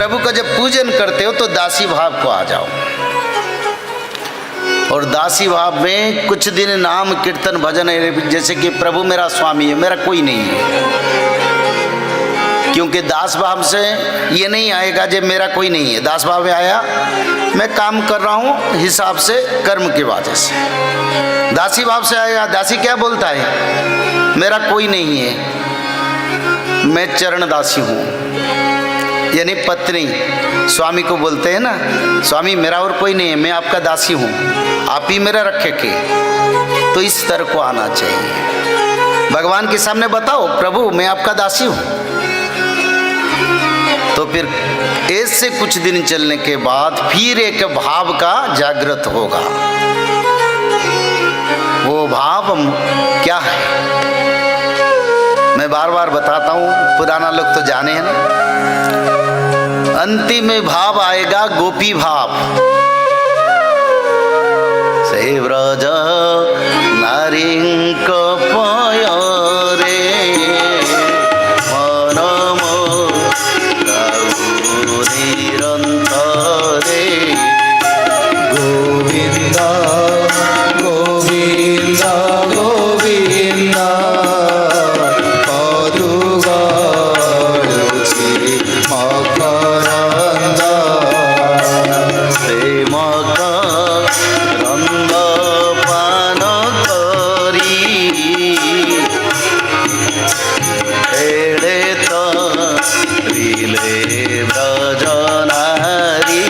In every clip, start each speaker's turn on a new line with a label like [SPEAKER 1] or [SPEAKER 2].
[SPEAKER 1] प्रभु का जब पूजन करते हो तो दासी भाव को आ जाओ। और दासी भाव में कुछ दिन नाम कीर्तन भजन है, जैसे कि प्रभु मेरा स्वामी है, मेरा कोई नहीं है। क्योंकि दास भाव से ये नहीं आएगा जब मेरा कोई नहीं है। दास भाव में आया मैं काम कर रहा हूँ हिसाब से, कर्म की वजह से। दासी भाव से आएगा, दासी क्या बोलता है, मेरा कोई नहीं है, मैं चरण दासी हूँ। यानी पत्नी स्वामी को बोलते हैं ना, स्वामी मेरा और कोई नहीं है, मैं आपका दासी हूँ, आप ही मेरा रखे के। तो इस तरह को आना चाहिए। भगवान के सामने बताओ प्रभु मैं आपका दासी हूँ। तो फिर ऐसे कुछ दिन चलने के बाद फिर एक भाव का जागृत होगा। वो भाव क्या है मैं बार बार बताता हूँ, पुराना लोग तो जाने हैं ना। अंतिम में भाव आएगा गोपी भाव। से व्रज नारिंक पय रे निरंतरे
[SPEAKER 2] गोविंद गोविंद गोविंद पदुगारुचि मकरंद
[SPEAKER 1] से मकरंद पान करी एड़े तरिले ब्रजनारी।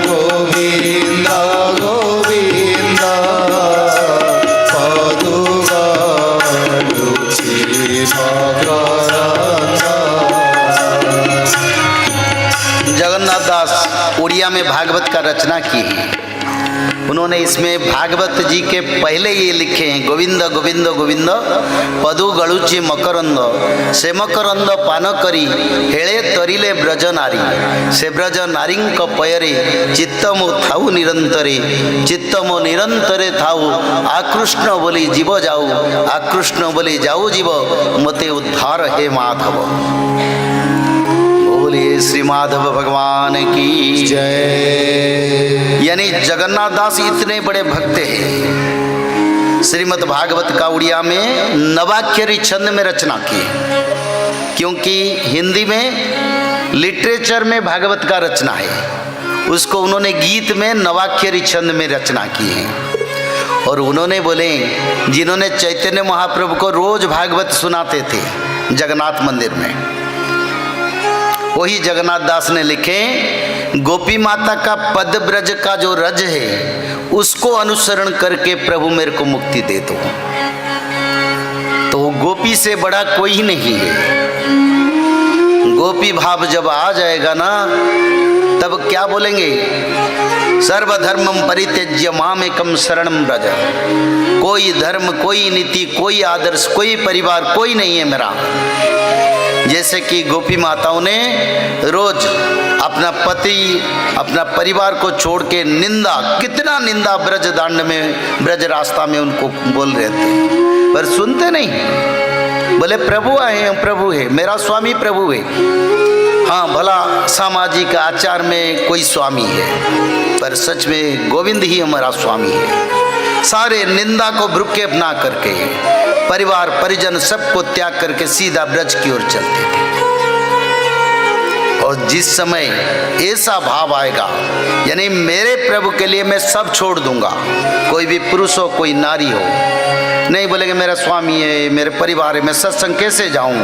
[SPEAKER 2] गोविंद गोविंद गोविंद पदुगारुचि मकरंद।
[SPEAKER 1] जगन्नाथ दास उड़िया में भागवत का रचना की है। उन्होंने इसमें भागवत जी के पहले ये लिखे हैं, गोविंद गोविंद गोविंद पदु गलुचि मकरंद से मकरंद पान करी हेले तरिले ब्रज नारी से ब्रज नारी पयरे चित्तमो थाऊ निरंतरे चित्तमो निरंतरे थाऊ आकृष्ण बोली जीव जाऊ आकृष्ण बोली जाऊ जीव मते उद्धार हे माधव। बोलिए श्री माधव भगवान की
[SPEAKER 2] जय।
[SPEAKER 1] यानी जगन्नाथ दास इतने बड़े भक्त हैं, श्रीमद् भागवत का उड़िया में नवाक्षरी छंद में रचना की। क्योंकि हिंदी में लिटरेचर में भागवत का रचना है, उसको उन्होंने गीत में नवाक्षरी छंद में रचना की है। और उन्होंने बोले जिन्होंने चैतन्य महाप्रभु को रोज भागवत सुनाते थे जगन्नाथ मंदिर में, वही जगन्नाथ दास ने लिखे गोपी माता का पद ब्रज का जो रज है उसको अनुसरण करके प्रभु मेरे को मुक्ति दे दो। तो गोपी से बड़ा कोई नहीं है। गोपी भाव जब आ जाएगा ना तब क्या बोलेंगे, सर्वधर्मम परित्यज्य मामेकम शरणम व्रज। कोई धर्म कोई नीति कोई आदर्श कोई परिवार कोई नहीं है मेरा। जैसे कि गोपी माताओं ने रोज अपना पति अपना परिवार को छोड़ के निंदा, कितना निंदा ब्रज दांड में ब्रज रास्ता में उनको बोल रहे थे, पर सुनते नहीं। बोले प्रभु आए हैं, प्रभु है, मेरा स्वामी प्रभु है। हाँ भला सामाजिक आचार में कोई स्वामी है, पर सच में गोविंद ही हमारा स्वामी है। सारे निंदा को भ्रुके अपना करके परिवार परिजन सबको त्याग करके सीधा ब्रज की ओर चलते थे। और जिस समय ऐसा भाव आएगा, यानी मेरे प्रभु के लिए मैं सब छोड़ दूंगा, कोई भी पुरुष हो कोई नारी हो, नहीं बोलेंगे मेरा स्वामी है मेरे परिवार है, मैं सत्संग कैसे जाऊं,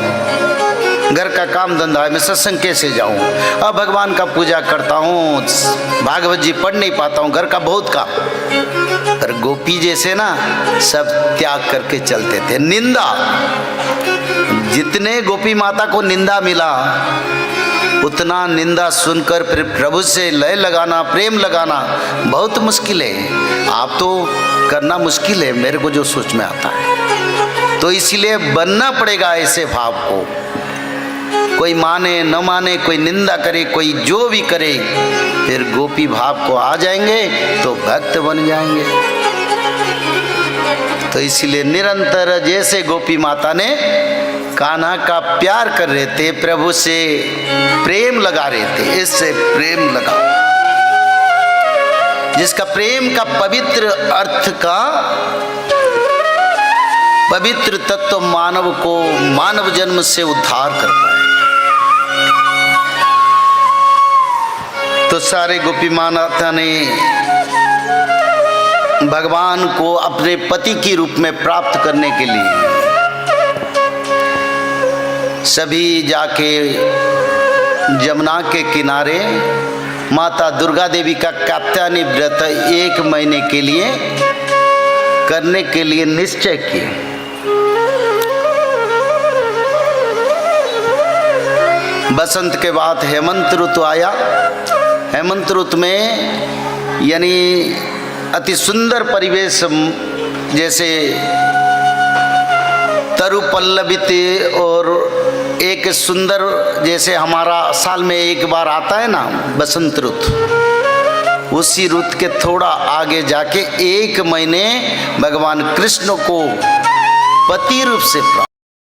[SPEAKER 1] घर का काम धंधा है मैं सत्संग कैसे जाऊं, अब भगवान का पूजा करता हूँ, भागवत जी पढ़ नहीं पाता हूँ, घर का बहुत काम। पर गोपी जैसे ना सब त्याग करके चलते थे। निंदा, जितने गोपी माता को निंदा मिला उतना निंदा सुनकर फिर प्रभु से लय लगाना प्रेम लगाना बहुत मुश्किल है। आप तो करना मुश्किल है, मेरे को जो सोच में आता है। तो इसलिए बनना पड़ेगा ऐसे भाव को। कोई माने न माने, कोई निंदा करे, कोई जो भी करे, फिर गोपी भाव को आ जाएंगे तो भक्त बन जाएंगे। तो इसलिए निरंतर जैसे गोपी माता ने कान्हा का प्यार कर रहे थे, प्रभु से प्रेम लगा रहे थे। इससे प्रेम लगा, जिसका प्रेम का पवित्र अर्थ का पवित्र तत्व मानव को मानव जन्म से उद्धार कर पाए। तो सारे गोपी माता ने भगवान को अपने पति के रूप में प्राप्त करने के लिए सभी जाके जमुना के किनारे माता दुर्गा देवी का कात्यायनी व्रत 1 महीने के लिए करने के लिए निश्चय किए। बसंत के बाद हेमंत ऋतु आया। हेमंत ऋतु में यानी अति सुंदर परिवेश, जैसे तरु पल्लवित और एक सुंदर, जैसे हमारा साल में एक बार आता है ना बसंत ऋतु, उसी ऋतु के थोड़ा आगे जाके 1 महीने भगवान कृष्ण को पति रूप से प्राप्त